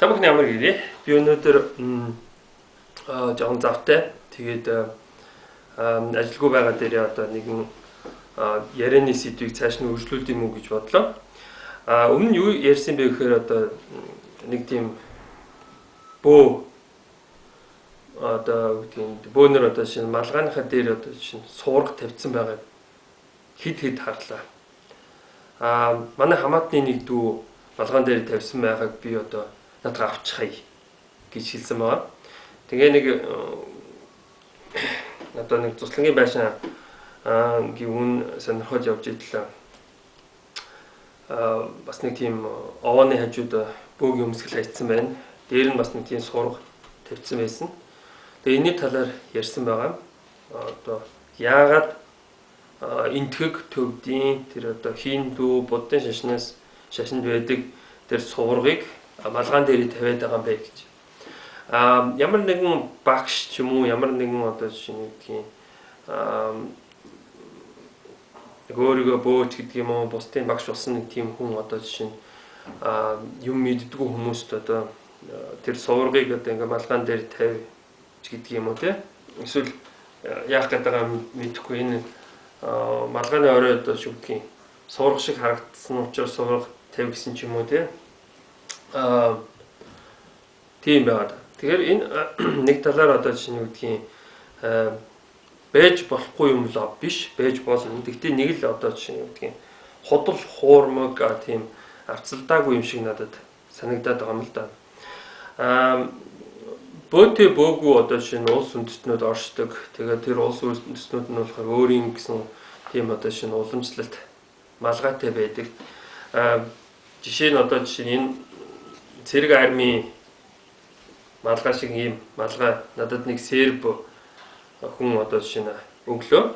Та бүхэн ямар гэрээ? Би өнөөдөр жоохон завтай. Тэгээд ажилгүй байгаа дээрээ одоо нэгэн ярианы сэдвийг цааш нь өргөжлүүлэх юм уу гэж бодлоо. Өмнө нь юу ярьсан бэ гэхээр одоо нэг тийм бөө одоо бөөнөр одоо шинэ малгайныхаа дээр одоо шинэ суурга тавьсан байгааг хэд харлаа. Манай хамаатны нэг дүү малгайн дээр тавьсан байгааг би одоо надад авчихъя гэж хэлсэн байгаа. Тэгээ нэг одоо нэг цуслангийн байшин гүн сонирхож явж идлээ. Бас нэг тийм овооны хажууд бөөгийн өмсгөл хайцсан байна. Дээр нь бас нэг тийм сурга тавьсан байсан. Тэгээ энэний талаар ярьсан байгаа. Одоо яагаад энтхэг төвдийн тэр одоо хиндүү буддын шашинд байдаг тэр сургыг малгайн дээр тавиад байгаа юм бэ гэж. Ямар нэгэн багш ч юм уу ямар нэгэн одоо жишээ нь өөрийгөө бөөч гэдэг юм уу бусдын багш болсон нэг тийм хүн одоо жишээ нь юм мэддэггүй хүмүүст одоо тэр сургыг одоо ингээ малгайн дээр тавь гэдэг юм уу те. Эсвэл яах гэдэг юм мэдэхгүй энэ малгайны орой одоо шүү гэдгийг сурга шиг харагдсан учраас сурга тавь гэсэн ч юм уу те. Тийм байна. Тэгэхээр энэ нэг талаар одоо жишээ нь гэдгийг байж болохгүй юм л биш, байж болно. Гэхдээ нэг л одоо жишээ нь гэдгийг ходол хуурмаг тийм авцалдаагүй юм шиг надад санагдаад байгаа юм л да. Бөөтэй бөөгүй одоо жишээ нь улс үндэстнүүд оршдог. Тэгээд тэр улс үндэстнүүд нь болохоор өөрийн гэсэн тийм одоо жишээ нь уламжлалт малгайтай байдаг. Жишээ нь одоо жишээ нь энэ цэрэг армийн малгай шиг ийм малгай надад нэг серб хүн одоо жишээ нь өглөө.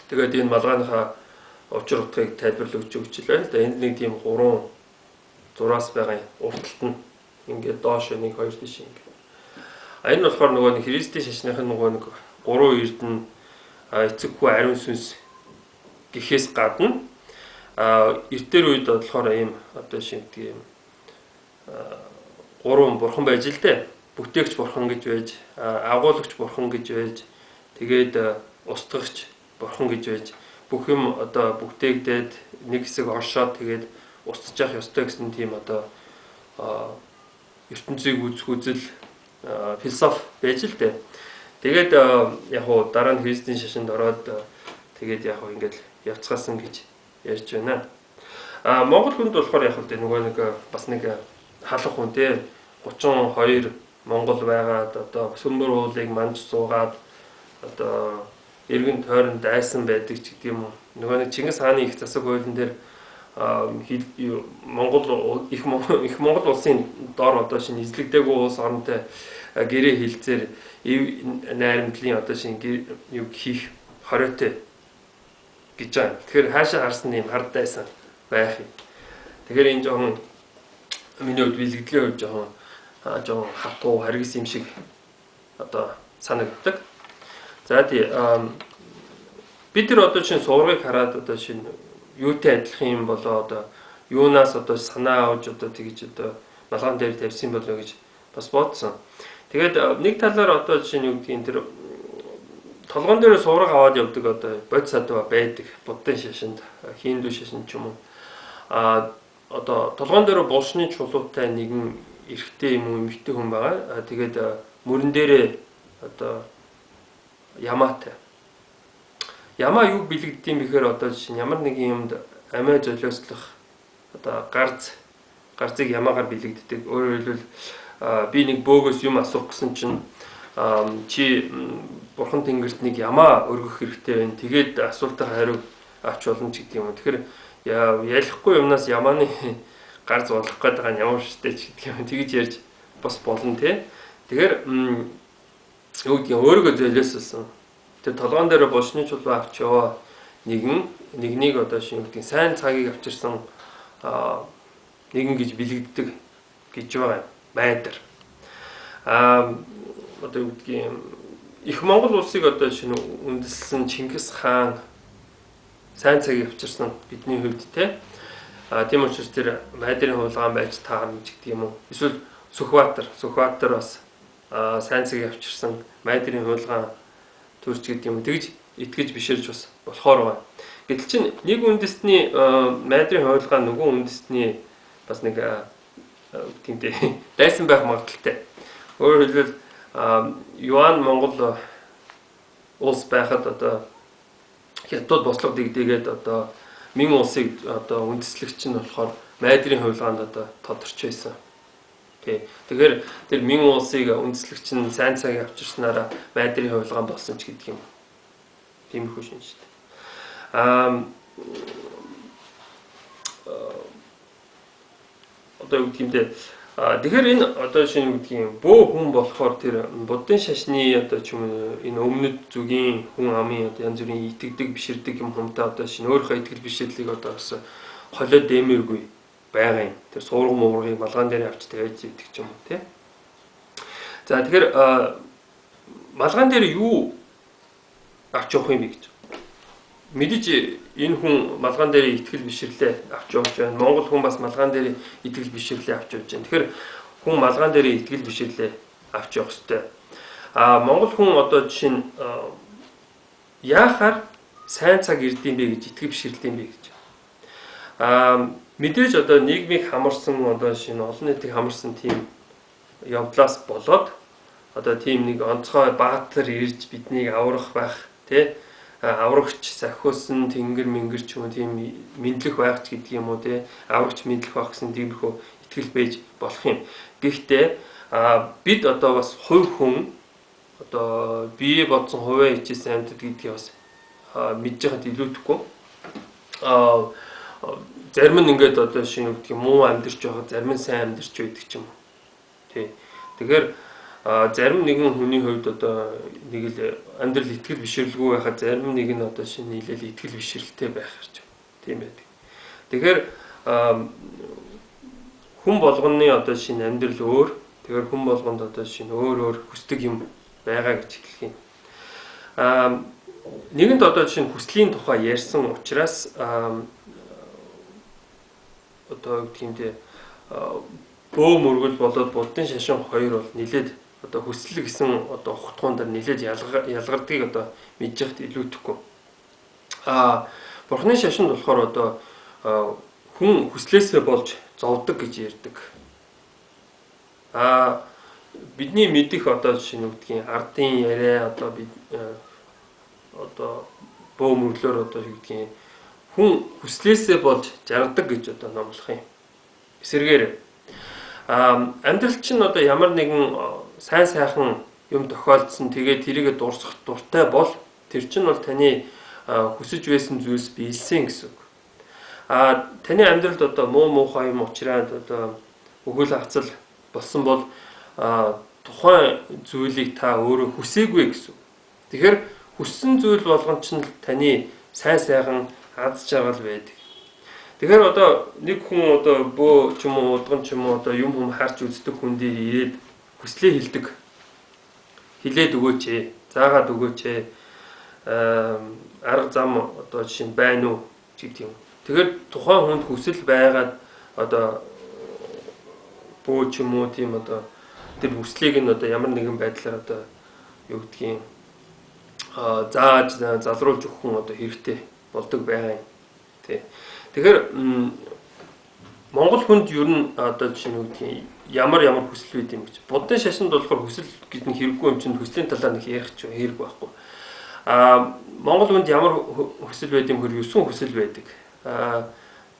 Тэгээд энэ малгайныхаа учир утгыг тайлбарлаж өгч илээ л да. Энд нэг тийм 3 зураас байгаа урталт нь ингээд доош 1 2 тийш ингээд. Энэ болохоор нөгөө нэг Христийн шашныхын нөгөө нэг 3 эрдэнэ эцэггүй ариун сүнс гэхээс гадна эртээр үед болохоор ийм одоо шингдэг юм 3 бурхан байж л дээ. Бүтээгч бурхан гэж байж, агуулгач бурхан гэж байж, тэгээд устгагч бурхан гэж байж, бүх юм одоо бүтээгдээд нэг хэсэг оршоод тэгээд устж явах ёстой гэсэн тийм одоо ертөнцийг үзэх үзэл философи байж л дээ. Тэгээд яг уу дараа нь Христийн шашинд ороод тэгээд яг уу ингээд явцгаасан гэж ярьж байна. Монгол хүнд болохоор яг л дээ нөгөө нэг бас нэг халах хүн те 32 Монгол байгаад одоо сүмбэр уулыг манж суугаад одоо эргэн тойронд дайсан байдаг ч гэдэг юм уу. Нөгөө нэг Чингис хааны их засаг хуулийн дээр Монгол их Монгол улсын дор одоо шинэ эзлэгдээгүй улс оронтой гэрээ хилцээр найрамдлын одоо шинэ юу хийх хориотой гэж байна. Тэгэхээр хаашаа харсан юм хард дайсан байх юм. Тэгэхээр энэ жоохон миний хувьд бэлгэдлийн хувьд жоохон хатуу харгис юм шиг одоо санагддаг. За тий бид тэр одоо чинь сургыг хараад одоо шинэ юутай адилхан юм болоо одоо юунаас одоо санаа авч одоо тэгж одоо малгайн дээр тавьсан болоо гэж бас бодсон. Тэгээд нэг талаар одоо жишээ нь юу гэдгийг тэр толгоон дээр сураг аваад явдаг одоо бодис садва байдаг. Буддын шашинд, хиндүү шашинд ч юм уу. Одоо толгоон дээр булшны чулуутай нэгэн эрэгтэй юм уу эмэгтэй хүн байгаа. Тэгээд мөрөн дээрээ одоо ямаатай. Ямаа юу бэлэгдэм бэхээр одоо жишээ нь ямар нэгэн юмд амиа золиослох одоо гарцыг ямаагаар бэлэгддэг. Өөрөөр хэлбэл би нэг бөөгөөс юм асуух гэсэн чинь чи бурхан тэнгэрт нэг ямаа өргөх хэрэгтэй байна. Тэгээд асуултаа хариу авч болно ч гэдэг юм уу. Тэгэхээр ялахгүй юмнаас ямааны гар зулах гээд байгаа нь ямар штэ ч гэдэг юм. Тэгж ярьж бас болно те. Тэгэхээр юу гэдгийг өөрийгөө золиослсон. Тэр толгоон дээр булшны чулуу авч яваа нэгнийг одоо шинэ гэдгийг сайн цагийг авчирсан нэгэн гэж бэлэгддэг гэж байгаа байдар. Одоо юу гэдгийг их Монгол улсыг одоо шинэ үндэслэн Чингис хаан сайн цагийг авчирсан бидний хувьд те. Тийм учраас тэр майдрын хулгайн байж таарна ч гэдэг юм уу. Эсвэл Сүхбаатар бас сайн цаг авчирсан Майдрын хуулгаан төрч гэдэг юм. Тэгж итгэж биширж бас болохоор байгаа. Гэтэл чинь нэг үндэстний Майдрын хуулгаан нөгөө үндэстний бас нэг гэмтэй дайсан байх магадaltaй. Өөрөөр хэлбэл Юан Монгол улс байхад одоо хятад бослого дэгдээгээд одоо Мин улсыг одоо үндэслэгч нь болохоор Майдрын хуулгаанд одоо тодорч байсан. Тэгэхээр тэр Мин улсыг үндэслэгч нь сайн цаг авчирснараа Майдрын хуулгаан болсон ч гэдэг юм. Тиймэрхүү шинжтэй. Одоо юу гэмдэ тэгэхээр энэ одоо шинэ юу гэдгийг бөө хүн болохоор тэр буддын шашны одоо ч юм энэ өмнөд зүгийн хүн амын одоо янз бүрийн итгэдэг биширдэг юм хүмтэй одоо шинэ өөрийнхөө итгэл бишрлийг одоо бас холиод дэмэргүй байгаа юм. Тэр суурга муургыг малгаан дээр авч тавьж идэг ч юм уу тий. За тэгэхээр малгаан дээр юу авч явах юм бэ гэж. Мэдээж энэ хүн малгаан дээр итгэл бишрлээ авч явж байна. Монгол хүн бас малгаан дээр итгэл бишрлээ авч явж байна. Тэгэхээр хүн малгаан дээр итгэл бишрлээ авч явах ёстой. Монгол хүн одоо жишээ нь яахаар сайн цаг ирдэм бэ гэж итгэл бишрлээ бэ гэж. Мэдээж одоо нийгмийг хамарсан одоо шинэ олон нийтийг хамарсан тийм явдлаас болоод одоо тийм нэг онцгой баатар ирж биднийг аврах байх тий аврагч сахиусан тэнгэр мэнгэр ч юм уу тийм мэдлэх байх ч гэдэг юм уу тий аврагч мэдлэх байх гэсэн тиймэрхүү итгэл байж болох юм. Гэхдээ бид одоо бас хувь хүн одоо бие бодсон хувиа хичээсэн амьтад гэдгийг бас мэдж байхад илүүдэхгүй. Зарим нь ингээд одоо шинэ гэдэг муу амьдарч байгаа, зарим нь сайн амьдарч байдаг ч юм уу. Тий. Тэгэхээр зарим нэгэн хүний хувьд одоо нэг л амьдрал итгэл бишрэлгүй байхад зарим нэг нь одоо шинэ нийлэл итгэл бишрэлтэй байх гэж байна. Тийм байдаг. Тэгэхээр хүн болгоны одоо шинэ амьдрал өөр. Тэгэхээр хүн болгонд одоо шинэ өөр хүсдэг юм байгаа гэж хэлэх юм. Нэгэнд одоо шинэ хүслийн тухай ярьсан учраас одоо гэмтээ бөө мөргөл болоод буддын шашин хоёр бол нилээд одоо хүсэл гэсэн одоо ухтгуун дээр нилээд ялгардгийг одоо мэдж яхад илүүдэхгүй. Бурхны шашинд болохоор одоо хүн хүслээсээ болж зовдөг гэж ярьдаг. Бидний мэдих одоо шинэ үгдгийн ардын яриа одоо бид одоо бөө мөрлөөр одоо үгдгийн хүн хүслээсээ болж жаргадаг гэж одоо номлох юм. Эсвэргээр амьдрал чинь одоо ямар нэгэн сайн сайхан юм тохиолдсон тэгээд тэрийгэ дурсах дуртай бол тэр чинь бол таны хүсэж байсан зүйлс биелсэн гэсэн үг. Таны амьдралд одоо муу муухай юм уучраад одоо өхөл хацал болсон бол тухайн зүйлийг та өөрөө хүсээгүй гэсэн. Тэгэхээр хүссэн зүйл болгон чинь таны сайн сайхан аз жаргал байдаг. Тэгэхээр одоо нэг хүн одоо бөө ч юм уу удган ч юм уу одоо юм харж үздэг хүн дээр ирээд хүслээ хэлдэг. Хилээд өгөөч ээ. Заагаад өгөөч ээ. Арга зам одоо жишээ нь байна уу гэдэг юм. Тэгэхээр тухайн хүнд хүсэл байгаад одоо бөө ч юм уу тийм одоо тэр хүслийг нь одоо ямар нэгэн байдлаар одоо юу гэдгийг зааж залруулж өгөх хүн одоо хэрэгтэй болдог байгаа юм. Тэ. Тэгэхээр Монгол хүнд ер нь одоо жишээ нь үгдгийн ямар хүсэл байд юм гэж. Буддын шашинд болохоор хүсэл гэдэг нь хэрэггүй юм чинь хүслийн талаар нэг ярих ч хэрэг байхгүй. Монгол хүнд ямар хүсэл байд юм хөр 9 хүсэл байдаг.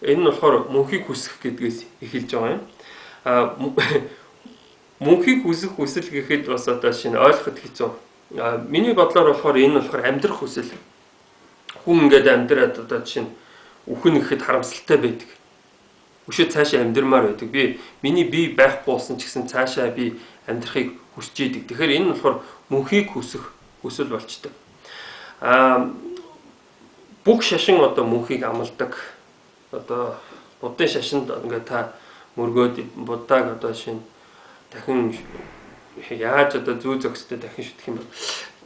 Энэ нь болохоор мөнхийг хүсэх гэдгээс эхэлж байгаа юм. Мөнхийг хүсэх хүсэл гэхэд бас одоо шинэ ойлгоход хэцүү. Миний бодлоор болохоор энэ нь болохоор амьдрах хүсэл. Хүн ингээд амьдраад одоо жишээ нь үхэн гэхэд харамсалтай байдаг. Өшөө цаашаа амьдрмаар байдаг. Миний бие байхгүй болсон ч гэсэн цаашаа би амьдрахыг хүсэж идэг. Тэгэхээр энэ нь болохоор мөнхийг хүсэх хүсэл болчтой. Бүх шашин одоо мөнхийг амладаг. Одоо буддын шашинд ингээд та мөргөөд буддаг одоо шинэ дахин яаж одоо зүү зөкстэй дахин шүтэх юм бол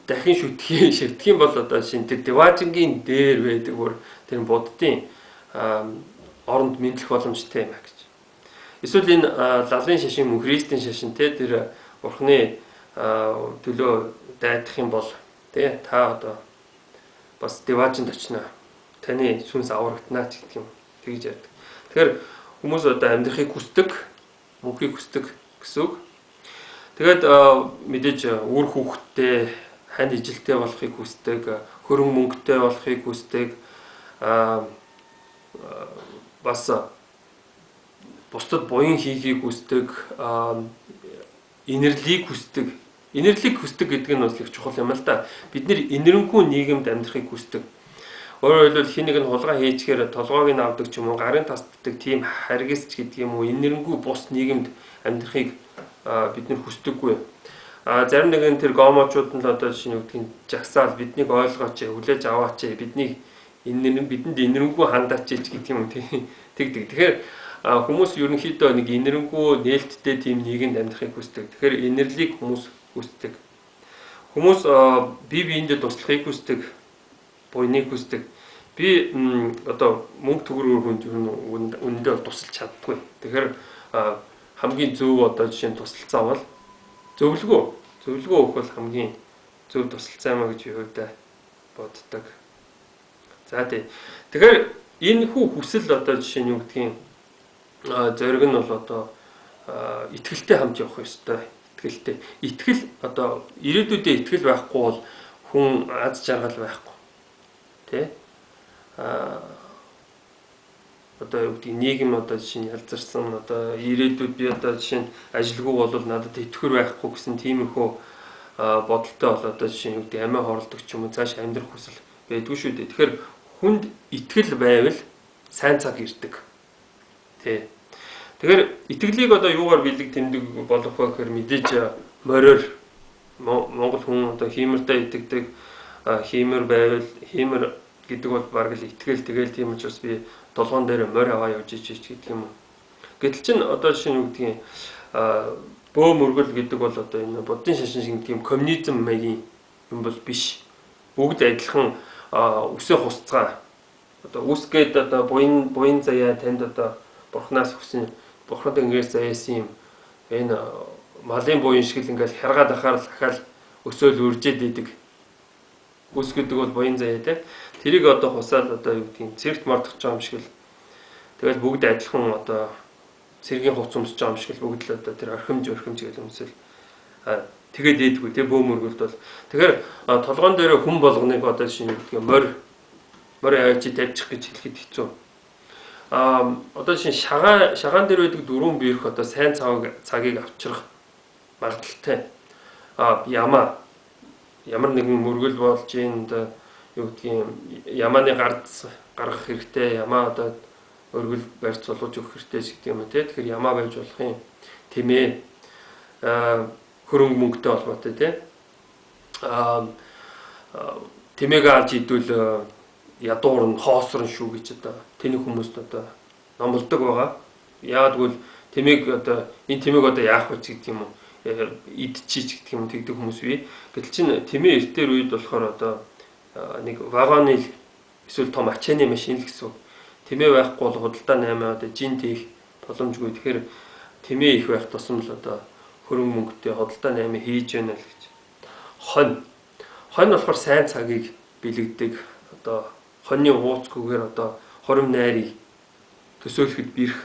дахин шүтэх юм бол одоо шинэ тэр Деважингийн дээр байдаг бүр тэр буддын оронд мэдлэх боломжтой юм а гэж. Эсвэл энэ лалын шашин мөн Христийн шашин те тэр Бурхны төлөө дайдах юм бол те та одоо бас деважинд очно. Таны сүнс аврагдана гэх юм. Тэгж ярьдаг. Тэгэхээр хүмүүс одоо амьдрахыг хүсдэг, мөнхийг хүсдэг гэсэн үг. Тэгээд мэдээж үр хүүхдтэй, хань ижилтэй болохыг хүсдэг, хөрөнгө мөнгөтэй болохыг хүсдэг, бас бусдад буян хийхийг хүсдэг, инэрлийг хүсдэг. Инэрлийг хүсдэг гэдэг нь бас их чухал юм л да. Бид нэр инэрэнгүй нийгэмд амьдрахыг хүсдэг. Өөрөөр хэлбэл хин нэг нь хулгай хийчихээр толгойг нь авдаг ч юм уу, гарын тасддаг тийм харгисч гэдэг юм уу, инэрэнгүй бус нийгэмд амьдрахыг бид нэр хүсдэггүй. Зарим нэгэн тэр гомочууд нь л одоо жишээ нь үгдгийн жагсаал биднийг ойлгооч, хүлээж аваач, бидэнд инэрэнгүй хандаач гэдэг юм тэгдэг. Тэгэхээр хүмүүс ерөнхийдөө нэг инэрэнгүй нээлттэй тийм нийгэмд амьдрахыг хүсдэг. Тэгэхээр инэрлийг хүмүүс хүсдэг. Хүмүүс бие биендээ туслахыг хүсдэг, буйныг хүсдэг. Би одоо мөнгө төгрөгөөр хүнд үнэндээ тусалж чаддаггүй. Тэгэхээр хамгийн зөв одоо жишээ нь тусалцаа бол зөвлөгөө өгөх бол хамгийн зөв тусалцаа маа гэж би хувьдаа боддог. За тий. Тэгэхээр энэ хүсэл одоо жишээ нь юу гэдгийг зориг нь бол одоо итгэлтэй хамт явах ёстой. Итгэлтэй. Итгэл одоо ирээдүйдээ итгэл байхгүй бол хүн аз жаргал байхгүй. Тэ? Одоо юу гэдэг нийгэм одоо жишээ нь ялзарсан одоо ирээдүйд би одоо жишээ нь ажилгүй бол надад итгэр байхгүй гэсэн тиймэрхүү бодолтой бол одоо жишээ нь юу гэдэг амиа хорлдог ч юм уу цааш амьдрах хүсэл байдгүй шүү дээ. Тэгэхээр хүнд итгэл байвал сайн цаг ирдэг. Тэ. Тэгэхээр итгэлийг одоо юугаар бэлэг тэмдэг болох вэ гэхээр мэдээж мориор Монгол хүн одоо хиймэртэй итгэдэг хиймэр байвал хиймэр гэдэг бол бараг л итгэл тэгэл тийм учраас би толгоон дээр морь аваа явж ич гэдэг юм. Гэтэл чин одоо жишээ нь юу гэдгийг бөө мөргөл гэдэг бол одоо энэ буддын шашин шиг тийм коммунизм маягийн юм бол биш. Бүгд адилхан үсээ хусцгаа одоо үсгээд одоо буян заяа танд одоо бурхнаас өгсөн бурхнад ингээс заяасан юм энэ малын буян шиг л ингээл хяргаад ахаар л ахаал өсөөл үржээд идэг. Үс гэдэг бол буян заяа те. Тэрийг одоо хусаал одоо юу гэдгийг цэрэгт мордох юм шиг л тэгэл бүгд адилхан одоо цэргийн хувц өмсөж байгаа юм шиг л бүгд л одоо тэр орхимж гэдэг юмсэл тэгээд дээдгүй те бөөмөргөлд бол тэгэхээр толгоон дээр хүн болгоныг одоо жишээ нь гэдэг морь авчи тавьчих гэж хэлэхэд хэцүү. Одоо жишээ шагаан дээр байдаг дөрвөн биерх одоо сайн цагийг авчрах магадaltaй. Ямар нэгэн мөргөл болж энэ одоо юу гэдгийг ямааны гаргах хэрэгтэй, ямаа одоо өргөл барьц болгож өгөх хэрэгтэй гэдэг юм те. Тэгэхээр ямаа байж болох юм. Тэмээ хөрөнгө мөнгөтэй холбоотой те. Тэмээг авч идвэл ядуур нь хоосрон шүү гэж одоо тэний хүмүүст одоо номлодог байгаа. Яагтвэл тэмээг одоо энэ тэмээг одоо яах вэ гэдэг юм уу? Идчихийч гэдэг юм тэгдэг хүмүүс бий. Гэтэл чин тэмээ эртээр үед болохоор одоо нэг вагоны эсвэл том ачааны машин л гэсэн. Тэмээ байхгүй бол худалдаа 8 одоо жин тээх боломжгүй. Тэгэхээр тэмээ их байх тусам л одоо хөрөнгө мөнгөтэй худалдаа 8 хийж байна л гэж. Хонь болохоор сайн цагийг бэлэгдэг. Одоо хоньны ууцгүйгээр одоо хорим найрыг төсөөлөхөд бирх.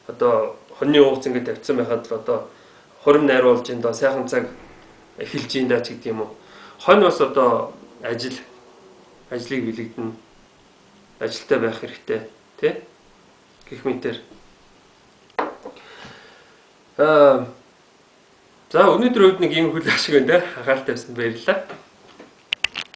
Одоо хоньны ууц ингээд тавьсан байхад л одоо хорим найр болж энэ доо сайхан цаг эхэлж ин даа ч гэдэг юм уу. Хонь бас одоо ажлыг бэлэгдэн ажилтай байх хэрэгтэй тий гэх мэтэр. За өнөөдөр үед нэг юм хөл ашиг байна те анхаарал тавьсан баярлалаа.